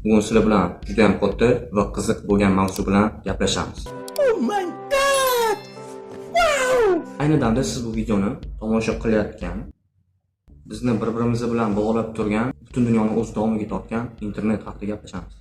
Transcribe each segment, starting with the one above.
Bugun sizlar bilan juda ham katta va qiziq bo'lgan mavzu bilan gaplashamiz. Oh my god! Wow! Ayni damda siz bu videoni tomosha qilayotgan, bizni bir-birimiz bilan bog'lab turgan, butun dunyoni o'z domiga tortgan internet haqida gaplashamiz.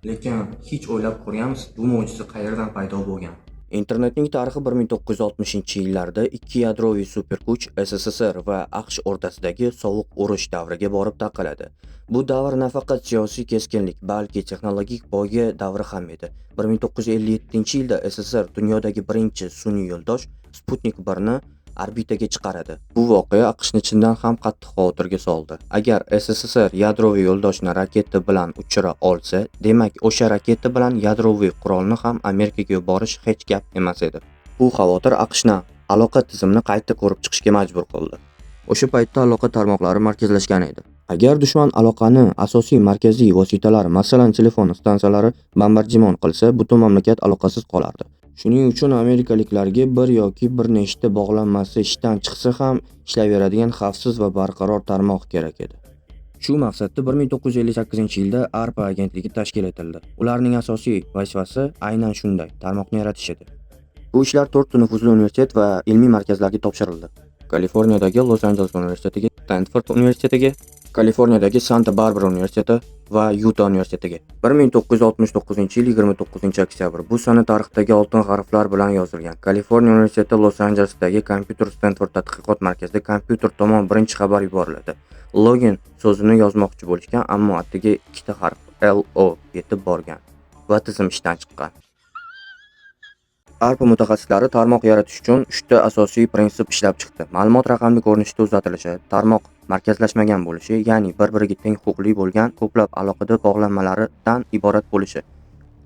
Lekin hech o'ylab ko'rganmiz, bu mo'jiza qayerdan paydo bo'lgan? Internetning tarixi 1960-yillarda ikki yadroviy superkuch SSSR va AQSh o'rtasidagi sovuq urush davriga borib taqaladi. Bu davr nafaqat siyosiy keskinlik, balki texnologik poyga davri ham edi. 1957-yilda SSSR dunyodagi birinchi sun'iy yo'ldosh Sputnik 1 ni orbitaga chiqaradi. Bu voqea AQShni chindan ham qattiq xavotirga soldi. Agar SSSR yadroviy yo'ldoshni raketa bilan uchira olsa, demak o'sha raketa bilan yadroviy qurolni ham Amerikaga yuborish hech gap emas edi. Bu xavotir AQShni aloqa tizimini qayta ko'rib chiqishga majbur qildi. O'sha paytda aloqa tarmoqlari markazlashgan edi. Agar dushman aloqani asosiy markaziy vositalari, masalan telefon stansiyalari bombardimon qilsa, butun mamlakat aloqasiz qolardi. Shuning uchun amerikaliklarga bir yoki bir nechta bog'lanmasi ishdan chiqsa ham ishlayveradigan xavfsiz va barqaror tarmoq kerak edi. Shu maqsadda 1958-yilda ARPA agentligi tashkil etildi. Ularning asosiy vazifasi aynan shunday tarmoqni yaratish edi. Bu ishlar 4 nufuzli universitet va ilmiy markazlarga topshirildi. Kaliforniyadagi Los Angeles universitetiga, Stanford universitetiga, Kaliforniyadagi Santa Barbara universiteti va Utah universitetiga. 1969-yil 29-oktyabr bu sana tarixdagi oltin harflar bilan yozilgan. Kaliforniya universiteti Los Angelesdagi kompyuter Stanford tadqiqot markazida kompyuter tomon birinchi xabar yuboriladi. Login so'zini yozmoqchi bo'lishgan, ammo attiga ikkita harf LO yetib borgan va tizim ishdan chiqqan. ARPA mutaxassislari tarmoq yaratish uchun 3 ta asosiy prinsip ishlab chiqdi. Ma'lumot raqamli ko'rinishda uzatilishi, tarmoq markazlashmagan bo'lishi, ya'ni bir-biriga teng huquqli bo'lgan ko'plab alohida bog'lanmalardan iborat bo'lishi.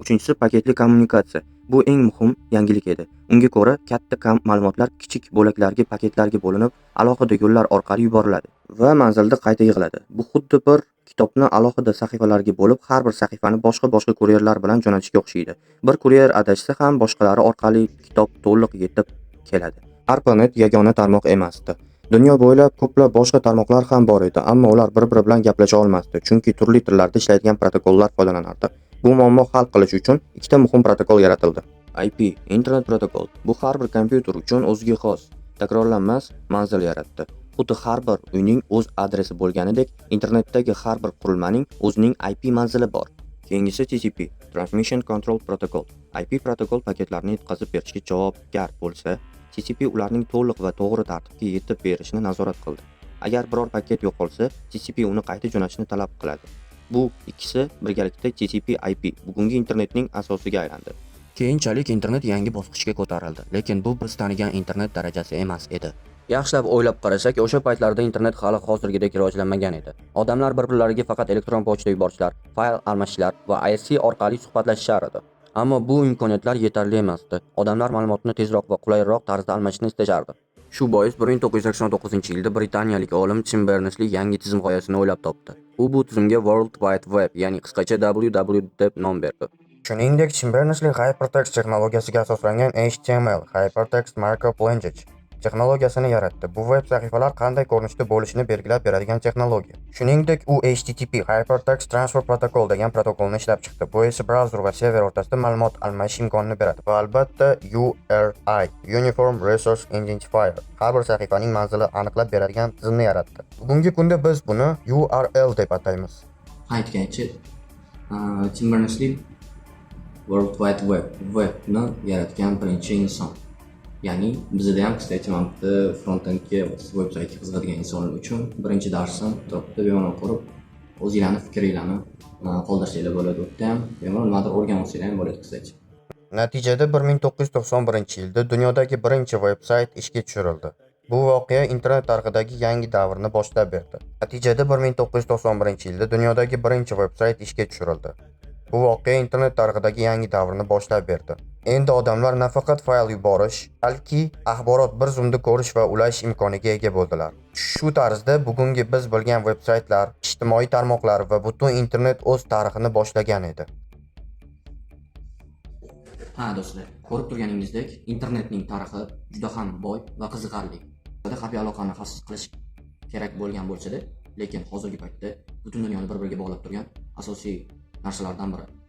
Uchinchisi paketli kommunikatsiya. Bu eng muhim yangilik edi. Unga ko'ra, katta ma'lumotlar kichik bo'laklarga, paketlarga bo'linib, alohida yo'llar orqali yuboriladi va manzilda qayta yig'iladi. Bu xuddi bir kitobni alohida sahifalarga bo'lib, har bir sahifani boshqa kuryerlar bilan jo'natishga o'xshaydi. Bir kuryer adashsa ham boshqalari orqali kitob to'liq yetib keladi. ARPANET yagona tarmoq emasdi. Dunyo bo'ylab ko'plab boshqa tarmoqlar ham bor edi, ammo ular bir-biri bilan gaplasha olmasdi, chunki turli tillarda ishlaydigan protokollar foydalanardi. Bu muammo hal qilish uchun ikkita muhim protokol yaratildi. IP, Internet protokol. Bu har bir kompyuter uchun o'ziga xos, takrorlanmas manzil yaratdi. Xuddi har bir uyning o'z adresi bo'lganidek, internetdagi har bir qurilmaning o'zining IP manzili bor. Keyingisi TCP, Transmission Control Protocol. IP protokol paketlarni yetkazib berishga javobgar bo'lsa, TCP ularning to'liq va to'g'ri tartibga yetib berishini nazorat qildi. Agar biror paket yo'qolsa, TCP uni qayta jo'natishni talab qiladi. Bu ikkisi birgalikda TCP/IP bugungi internetning asosiga aylandi. Keyinchalik internet yangi bosqichga ko'tarildi, lekin bu biz tanigan internet darajasi emas edi. Yaxshilab o'ylab qarasak, o'sha paytlarda internet hali hozirgidek rivojlanmagan edi. Odamlar bir-birlariga faqat elektron pochta yuborishlar, fayl almashishlar va IRC orqali suhbatlashishar edi. Ammo bu imkoniyatlar yetarli emasdi. Odamlar ma'lumotni tezroq va qulayroq tarzda almashishni istashardi. Shu bois 1989-yilda britaniyalik olim Tim Berners-Lee yangi tizim g'oyasini o'ylab topdi. U bu tizimga World Wide Web, ya'ni qisqacha WWW deb nom berdi. Shuningdek, Tim Berners-Lee Hypertext texnologiyasiga asoslangan HTML, Hypertext Markup Language texnologiyasini yaratdi. Bu web sahifalar qanday ko'rinishda bo'lishini belgilab beradigan texnologiya. Shuningdek, u HTTP Hypertext Transfer Protocol degan protokolni ishlab chiqdi. Bu esa brauzer va server o'rtasida ma'lumot almashish imkonini beradi. Va albatta URI Uniform Resource Identifier har bir sahifaning manzili aniqlab beradigan tizimni yaratdi. Bugungi kunda biz buni URL deb ataymiz. Aytgancha, Tim Berners-Lee World Wide Webni yaratgan birinchi inson. Ya'ni bizda ham qisqacha mantiqda front-endga va veb-saytga qiziqadigan insonlar uchun birinchi darsni turibdi, bemalol ko'rib, o'zingizlarning fikringlarni qoldirsanglar bo'ladi. O'tda ham bemalol nimadir o'rganib olsanglar ham bo'ladi qisqacha. Natijada 1991-yilda dunyodagi birinchi veb-sayt ishga tushirildi. Bu voqea internet tarixidagi yangi davrni boshlab berdi. Natijada 1991-yilda dunyodagi birinchi veb-sayt ishga tushirildi. Bu voqea internet tarixidagi yangi davrni boshlab berdi. Endi odamlar nafaqat fayl yuborish, balki axborot bir zumda ko'rish va ulash imkoniga ega bo'ldilar. Shu tarzda bugungi biz bilgan veb-saytlar, ijtimoiy tarmoqlar va butun internet o'z tarixini boshlagan edi. Ha do'stlar, ko'rib turganingizdek, internetning tarixi juda ham boy va qiziqarli. Xabar aloqani xavfsiz qilish kerak bo'lgan bo'lsa-da, lekin hozirgi paytda butun dunyoni bir-biriga bog'lab turgan asosiy narsalardan biri.